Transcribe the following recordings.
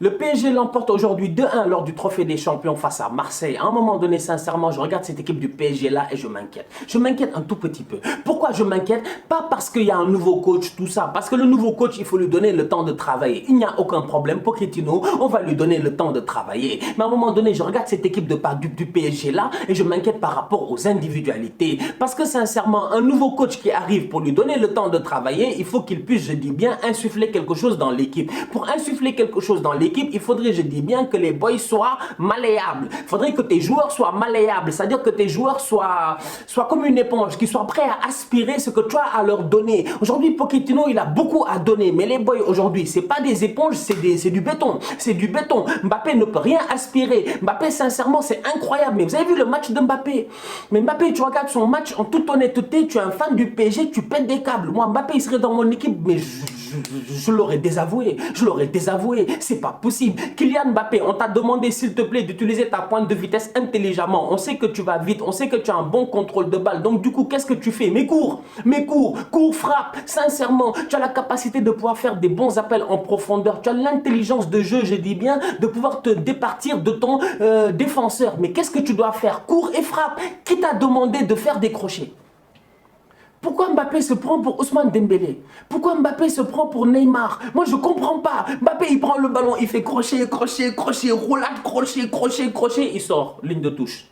Le PSG l'emporte aujourd'hui 2-1 lors du Trophée des Champions face à Marseille. À un moment donné, sincèrement, je regarde cette équipe du PSG là et je m'inquiète. Je m'inquiète un tout petit peu. Pourquoi je m'inquiète? Pas parce qu'il y a un nouveau coach, tout ça. Parce que le nouveau coach, il faut lui donner le temps de travailler. Il n'y a aucun problème. Pochettino, on va lui donner le temps de travailler. Mais à un moment donné, je regarde cette équipe du PSG là et je m'inquiète par rapport aux individualités. Parce que sincèrement, un nouveau coach qui arrive pour lui donner le temps de travailler, il faut qu'il puisse, je dis bien, insuffler quelque chose dans l'équipe. Pour insuffler quelque chose dans l'équipe, il faudrait, je dis bien, que les boys soient malléables. Il faudrait que tes joueurs soient malléables. C'est-à-dire que tes joueurs soient comme une éponge, qu'ils soient prêts à aspirer ce que tu as à leur donner. Aujourd'hui, Pochettino, il a beaucoup à donner. Mais les boys, aujourd'hui, c'est pas des éponges, c'est du béton. C'est du béton. Mbappé ne peut rien aspirer. Mbappé, sincèrement, c'est incroyable. Mais vous avez vu le match de Mbappé? Mais Mbappé, tu regardes son match, en toute honnêteté, tu es un fan du PSG, tu pètes des câbles. Moi, Mbappé, il serait dans mon équipe, mais je l'aurais désavoué. Je l'aurais désavoué. C'est pas possible. Kylian Mbappé, on t'a demandé, s'il te plaît, d'utiliser ta pointe de vitesse intelligemment. On sait que tu vas vite. On sait que tu as un bon contrôle de balle. Donc, du coup, qu'est-ce que tu fais? Mais cours, frappe. Sincèrement, tu as la capacité de pouvoir faire des bons appels en profondeur. Tu as l'intelligence de jeu, je dis bien, de pouvoir te départir de ton défenseur. Mais qu'est-ce que tu dois faire? Cours et frappe. Qui t'a demandé de faire des crochets? Pourquoi Mbappé se prend pour Ousmane Dembélé? Pourquoi Mbappé se prend pour Neymar? Moi, je ne comprends pas. Mbappé, il prend le ballon, il fait crochet, roulade, crochet, il sort, ligne de touche.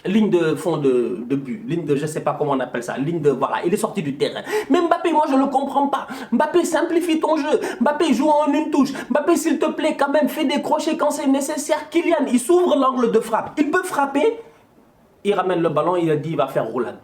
Ligne de fond de but, ligne de, je ne sais pas comment on appelle ça, ligne de, voilà, il est sorti du terrain. Mais Mbappé, moi, je ne le comprends pas. Mbappé, simplifie ton jeu. Mbappé, joue en une touche. Mbappé, s'il te plaît, quand même, fais des crochets quand c'est nécessaire. Kylian, il s'ouvre l'angle de frappe. Il peut frapper. Il ramène le ballon, il a dit, il va faire roulade.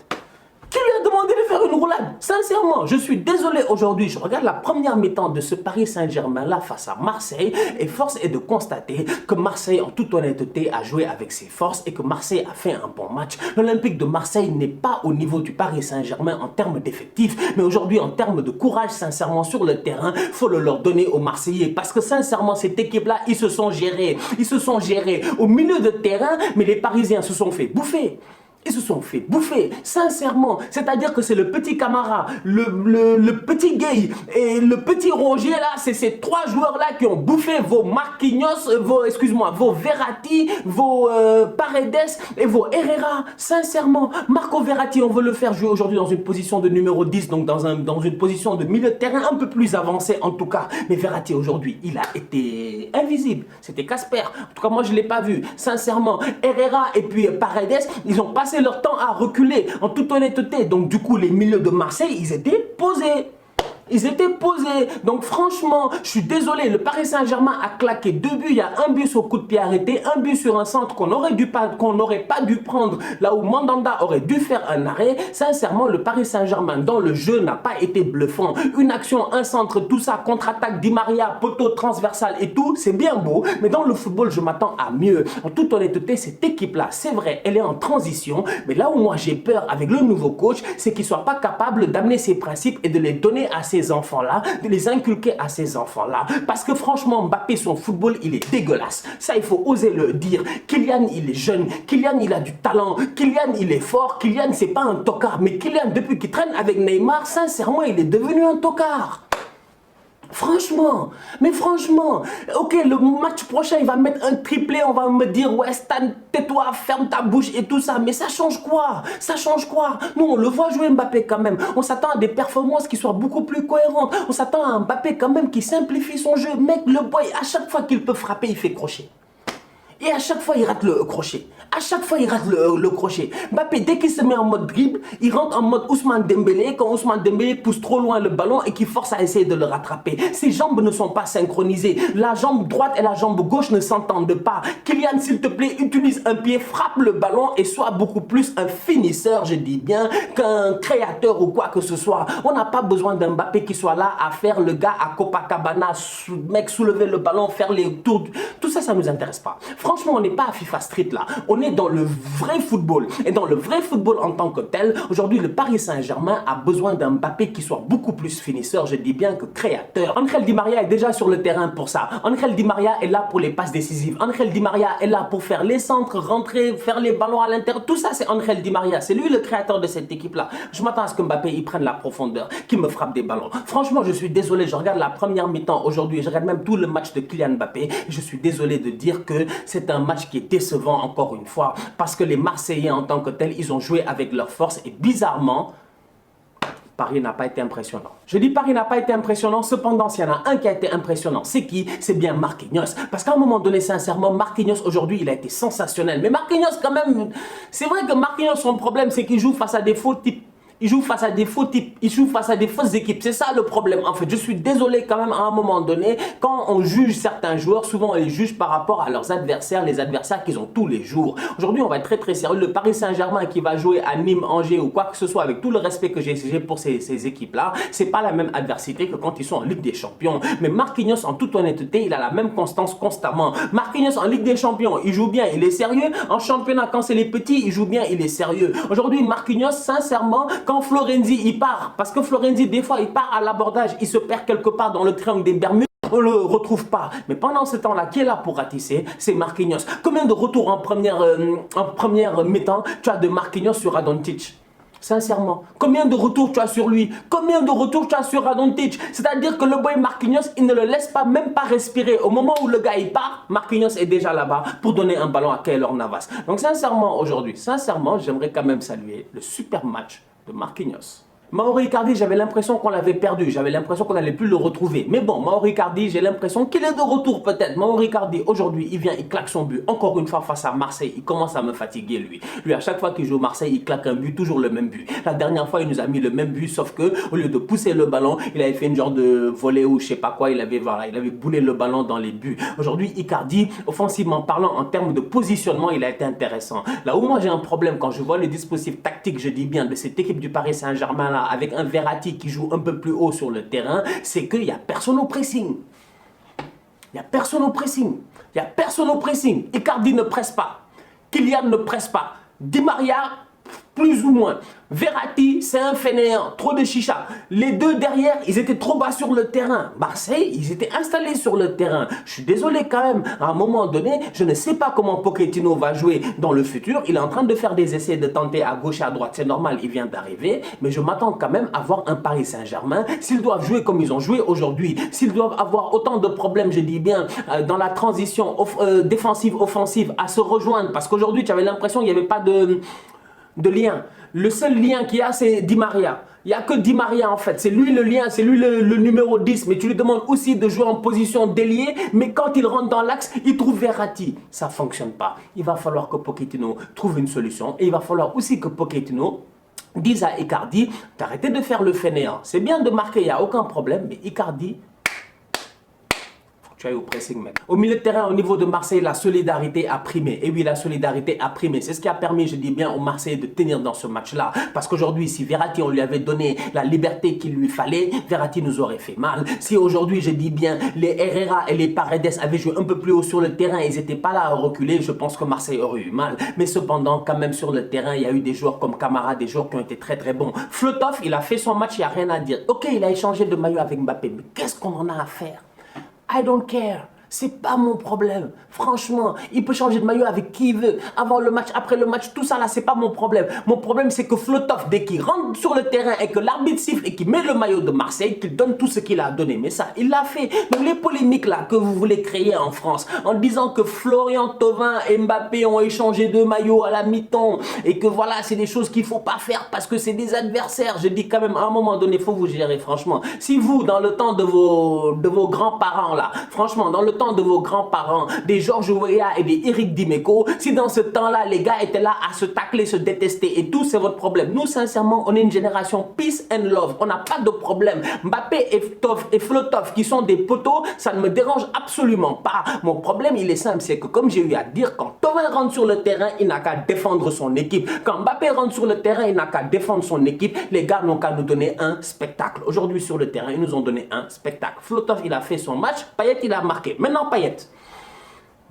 Qui lui a demandé de faire une roulade? Sincèrement, je suis désolé aujourd'hui. Je regarde la première mi-temps de ce Paris Saint-Germain-là face à Marseille et force est de constater que Marseille, en toute honnêteté, a joué avec ses forces et que Marseille a fait un bon match. L'Olympique de Marseille n'est pas au niveau du Paris Saint-Germain en termes d'effectifs, mais aujourd'hui, en termes de courage, sincèrement, sur le terrain, il faut le leur donner aux Marseillais parce que sincèrement, cette équipe-là, ils se sont gérés. Ils se sont gérés au milieu de terrain, mais les Parisiens se sont fait bouffer. Ils se sont fait bouffer, sincèrement. C'est-à-dire que c'est le petit Camara, le petit Gay et le petit Rongier là, c'est ces trois joueurs-là qui ont bouffé vos Marquinhos, vos Verratti, vos Paredes et vos Herrera. Sincèrement, Marco Verratti, on veut le faire jouer aujourd'hui dans une position de numéro 10, donc dans une position de milieu de terrain un peu plus avancée en tout cas. Mais Verratti aujourd'hui, il a été invisible. C'était Casper. En tout cas, moi je ne l'ai pas vu. Sincèrement, Herrera et puis Paredes, ils ont passé leur temps à reculer en toute honnêteté. Donc du coup, les milieux de Marseille, ils étaient posés. Ils étaient posés. Donc franchement, je suis désolé. Le Paris Saint-Germain a claqué 2 buts. Il y a un but sur coup de pied arrêté, un but sur un centre qu'on n'aurait pas dû prendre. Là où Mandanda aurait dû faire un arrêt. Sincèrement, le Paris Saint-Germain dans le jeu n'a pas été bluffant. Une action, un centre, tout ça, contre-attaque, Di Maria, poteau transversal et tout, c'est bien beau. Mais dans le football, je m'attends à mieux. En toute honnêteté, cette équipe-là, c'est vrai, elle est en transition. Mais là où moi j'ai peur avec le nouveau coach, c'est qu'il ne soit pas capable d'amener ses principes et de les donner à ses enfants-là, de les inculquer à ces enfants-là. Parce que franchement, Mbappé, son football, il est dégueulasse. Ça, il faut oser le dire. Kylian, il est jeune. Kylian, il a du talent. Kylian, il est fort. Kylian, c'est pas un tocard. Mais Kylian, depuis qu'il traîne avec Neymar, sincèrement, il est devenu un tocard. Franchement, mais franchement, ok, le match prochain, il va mettre un triplé, on va me dire, ouais, Stan, tais-toi, ferme ta bouche et tout ça, mais ça change quoi? Ça change quoi? Nous, on le voit jouer Mbappé quand même, on s'attend à des performances qui soient beaucoup plus cohérentes, on s'attend à un Mbappé quand même qui simplifie son jeu, mec, le boy, à chaque fois qu'il peut frapper, il fait crochet. Et à chaque fois, il rate le crochet. À chaque fois, il rate le crochet. Mbappé, dès qu'il se met en mode dribble, il rentre en mode Ousmane Dembélé. Quand Ousmane Dembélé pousse trop loin le ballon et qu'il force à essayer de le rattraper. Ses jambes ne sont pas synchronisées. La jambe droite et la jambe gauche ne s'entendent pas. Kylian, s'il te plaît, utilise un pied, frappe le ballon et sois beaucoup plus un finisseur, je dis bien, qu'un créateur ou quoi que ce soit. On n'a pas besoin d'un Mbappé qui soit là à faire le gars à Copacabana, mec, soulever le ballon, faire les tours. Tout ça, ça ne nous intéresse pas. Franchement, on n'est pas à FIFA Street là. On est dans le vrai football. Et dans le vrai football en tant que tel, aujourd'hui, le Paris Saint-Germain a besoin d'un Mbappé qui soit beaucoup plus finisseur, je dis bien, que créateur. Angel Di Maria est déjà sur le terrain pour ça. Angel Di Maria est là pour les passes décisives. Angel Di Maria est là pour faire les centres, rentrer, faire les ballons à l'intérieur. Tout ça, c'est Angel Di Maria. C'est lui le créateur de cette équipe-là. Je m'attends à ce que Mbappé il prenne la profondeur, qu'il me frappe des ballons. Franchement, je suis désolé. Je regarde la première mi-temps aujourd'hui. Je regarde même tout le match de Kylian Mbappé. Je suis désolé de dire que c'est un match qui est décevant encore une fois. Parce que les Marseillais en tant que tels, ils ont joué avec leur force. Et bizarrement, Paris n'a pas été impressionnant. Je dis Paris n'a pas été impressionnant, cependant s'il y en a un qui a été impressionnant, c'est qui? C'est bien Marquinhos. Parce qu'à un moment donné, sincèrement, Marquinhos aujourd'hui, il a été sensationnel. Mais Marquinhos quand même, c'est vrai que Marquinhos, son problème, c'est qu'il joue face à des faux types. Il joue face à des faux types, il joue face à des fausses équipes. C'est ça le problème. En fait, je suis désolé quand même à un moment donné, quand on juge certains joueurs, souvent on les juge par rapport à leurs adversaires, les adversaires qu'ils ont tous les jours. Aujourd'hui, on va être très très sérieux. Le Paris Saint-Germain qui va jouer à Nîmes, Angers ou quoi que ce soit, avec tout le respect que j'ai pour ces équipes-là, c'est pas la même adversité que quand ils sont en Ligue des Champions. Mais Marquinhos, en toute honnêteté, il a la même constance constamment. Marquinhos en Ligue des Champions, il joue bien, il est sérieux. En championnat, quand c'est les petits, il joue bien, il est sérieux. Aujourd'hui, Marquinhos, sincèrement, quand Florenzi il part, parce que Florenzi des fois il part à l'abordage, il se perd quelque part dans le triangle des Bermudes, on le retrouve pas. Mais pendant ce temps-là, qui est là pour ratisser? C'est Marquinhos. Combien de retours en première mi-temps tu as de Marquinhos sur Radonjic? Sincèrement, combien de retours tu as sur lui? Combien de retours tu as sur Radonjic? C'est-à-dire que le boy Marquinhos, il ne le laisse pas, même pas respirer. Au moment où le gars il part, Marquinhos est déjà là-bas pour donner un ballon à Keylor Navas. Donc sincèrement, aujourd'hui, j'aimerais quand même saluer le super match de Marquinhos. Mauro Icardi, j'avais l'impression qu'on l'avait perdu, j'avais l'impression qu'on n'allait plus le retrouver. Mais bon, Mauro Icardi, j'ai l'impression qu'il est de retour peut-être. Mauro Icardi, aujourd'hui, il vient, il claque son but. Encore une fois face à Marseille, il commence à me fatiguer lui. Lui, à chaque fois qu'il joue au Marseille, il claque un but, toujours le même but. La dernière fois, il nous a mis le même but, sauf que au lieu de pousser le ballon, il avait fait une genre de volée ou je sais pas quoi, il avait boulé le ballon dans les buts. Aujourd'hui, Icardi, offensivement parlant, en termes de positionnement, il a été intéressant. Là où moi j'ai un problème quand je vois le dispositif tactique, je dis bien, de cette équipe du Paris Saint-Germain là, avec un Verratti qui joue un peu plus haut sur le terrain, c'est qu'il n'y a personne au pressing. Il n'y a personne au pressing. Il n'y a personne au pressing. Icardi ne presse pas. Kylian ne presse pas. Di Maria, plus ou moins. Verratti, c'est un fainéant, trop de chicha. Les deux derrière, ils étaient trop bas sur le terrain. Marseille, ils étaient installés sur le terrain. Je suis désolé quand même, à un moment donné, je ne sais pas comment Pochettino va jouer dans le futur. Il est en train de faire des essais de tenter à gauche et à droite. C'est normal, il vient d'arriver. Mais je m'attends quand même à voir un Paris Saint-Germain. S'ils doivent jouer comme ils ont joué aujourd'hui, s'ils doivent avoir autant de problèmes, je dis bien, dans la transition défensive-offensive, à se rejoindre. Parce qu'aujourd'hui, tu avais l'impression qu'il n'y avait pas de lien. Le seul lien qu'il y a, c'est Di Maria. Il n'y a que Di Maria en fait. C'est lui le lien, c'est lui le numéro 10. Mais tu lui demandes aussi de jouer en position d'ailier. Mais quand il rentre dans l'axe, il trouve Verratti. Ça ne fonctionne pas. Il va falloir que Pochettino trouve une solution. Et il va falloir aussi que Pochettino dise à Icardi d'arrêter de faire le fainéant. C'est bien de marquer, il n'y a aucun problème. Mais Icardi, tu es au pressing, mec. Au milieu de terrain, au niveau de Marseille, la solidarité a primé. Et oui, la solidarité a primé. C'est ce qui a permis, je dis bien, aux Marseillais de tenir dans ce match-là. Parce qu'aujourd'hui, si Verratti, on lui avait donné la liberté qu'il lui fallait, Verratti nous aurait fait mal. Si aujourd'hui, je dis bien, les Herrera et les Paredes avaient joué un peu plus haut sur le terrain, ils n'étaient pas là à reculer, je pense que Marseille aurait eu mal. Mais cependant, quand même, sur le terrain, il y a eu des joueurs comme Camara, des joueurs qui ont été très très bons. Flotov, il a fait son match, il n'y a rien à dire. Ok, il a échangé de maillot avec Mbappé, mais qu'est-ce qu'on en a à faire? I don't care. C'est pas mon problème. Franchement, il peut changer de maillot avec qui il veut. Avant le match, après le match, tout ça là, c'est pas mon problème. Mon problème, c'est que Flotov, dès qu'il rentre sur le terrain et que l'arbitre siffle et qu'il met le maillot de Marseille, qu'il donne tout ce qu'il a donné. Mais ça, il l'a fait. Donc les polémiques là que vous voulez créer en France, en disant que Florian Thauvin et Mbappé ont échangé de maillot à la mi-temps et que voilà, c'est des choses qu'il faut pas faire parce que c'est des adversaires. Je dis quand même, à un moment donné, il faut vous gérer, franchement. Si vous, dans le temps de vos grands-parents là, franchement, dans le temps de vos grands-parents, des Georges Weah et des Eric Dimeco, si dans ce temps-là, les gars étaient là à se tacler, se détester et tout, c'est votre problème. Nous, sincèrement, on est une génération peace and love. On n'a pas de problème. Mbappé et Flotov, qui sont des poteaux, ça ne me dérange absolument pas. Mon problème, il est simple, c'est que comme j'ai eu à dire, quand Thauvin rentre sur le terrain, il n'a qu'à défendre son équipe. Quand Mbappé rentre sur le terrain, il n'a qu'à défendre son équipe. Les gars n'ont qu'à nous donner un spectacle. Aujourd'hui, sur le terrain, ils nous ont donné un spectacle. Flotov, il a fait son match. Payet, il a marqué. Maintenant, Payet.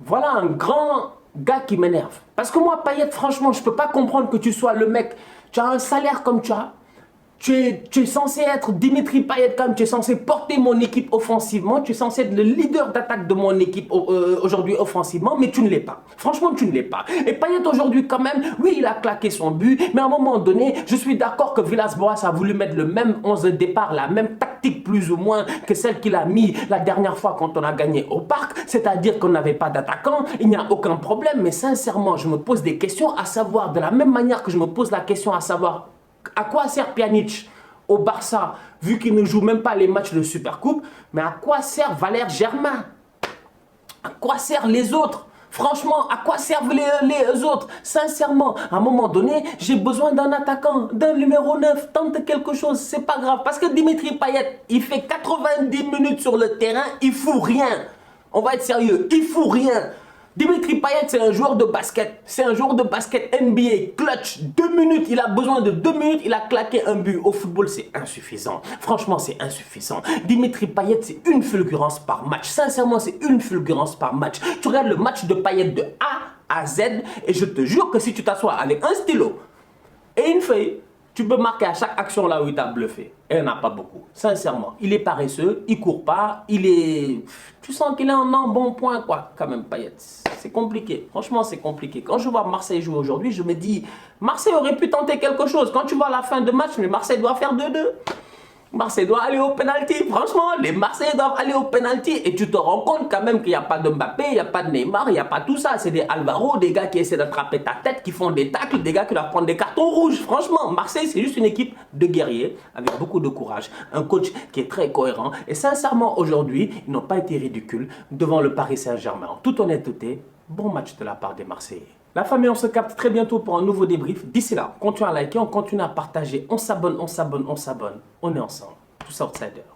Voilà un grand gars qui m'énerve. Parce que moi, Payet, franchement, je ne peux pas comprendre que tu sois le mec. Tu as un salaire comme tu as. Tu es censé être Dimitri Payet, comme tu es censé porter mon équipe offensivement, tu es censé être le leader d'attaque de mon équipe aujourd'hui offensivement, mais tu ne l'es pas. Franchement, tu ne l'es pas. Et Payet aujourd'hui quand même, oui, il a claqué son but, mais à un moment donné, je suis d'accord que Villas-Boas a voulu mettre le même 11 de départ, la même tactique plus ou moins que celle qu'il a mis la dernière fois quand on a gagné au Parc, c'est-à-dire qu'on n'avait pas d'attaquant, il n'y a aucun problème, mais sincèrement, je me pose des questions à savoir, de la même manière que je me pose la question à savoir, à quoi sert Pjanic au Barça, vu qu'il ne joue même pas les matchs de Supercoupe, mais à quoi sert Valère Germain? À quoi servent les autres? Franchement, à quoi servent les autres? Sincèrement, à un moment donné, j'ai besoin d'un attaquant, d'un numéro 9, tente quelque chose, c'est pas grave. Parce que Dimitri Payet, il fait 90 minutes sur le terrain, il fout rien. On va être sérieux, il fout rien. Dimitri Payet, c'est un joueur de basket. C'est un joueur de basket NBA, clutch. 2 minutes, il a besoin de 2 minutes, il a claqué un but. Au football, c'est insuffisant. Franchement, c'est insuffisant. Dimitri Payet, c'est une fulgurance par match. Sincèrement, c'est une fulgurance par match. Tu regardes le match de Payet de A à Z et je te jure que si tu t'assois avec un stylo et une feuille, tu peux marquer à chaque action là où il t'a bluffé. Et il n'y en a pas beaucoup. Sincèrement, il est paresseux, il ne court pas, il est... Tu sens qu'il est en bon point, quoi, quand même, Payet. C'est compliqué. Franchement, c'est compliqué. Quand je vois Marseille jouer aujourd'hui, je me dis, Marseille aurait pu tenter quelque chose. Quand tu vois la fin de match, mais Marseille doit faire 2-2. Marseille doit aller au penalty. Franchement, les Marseillais doivent aller au penalty. Et tu te rends compte quand même qu'il n'y a pas de Mbappé, il n'y a pas de Neymar, il n'y a pas tout ça. C'est des Alvaro, des gars qui essaient d'attraper ta tête, qui font des tacles, des gars qui doivent prendre des cartons rouges. Franchement, Marseille, c'est juste une équipe de guerriers avec beaucoup de courage. Un coach qui est très cohérent. Et sincèrement, aujourd'hui, ils n'ont pas été ridicules devant le Paris Saint-Germain. En toute honnêteté, bon match de la part des Marseillais. La famille, on se capte très bientôt pour un nouveau débrief. D'ici là, on continue à liker, on continue à partager, on s'abonne, on s'abonne, on s'abonne. On est ensemble. Tous outsiders.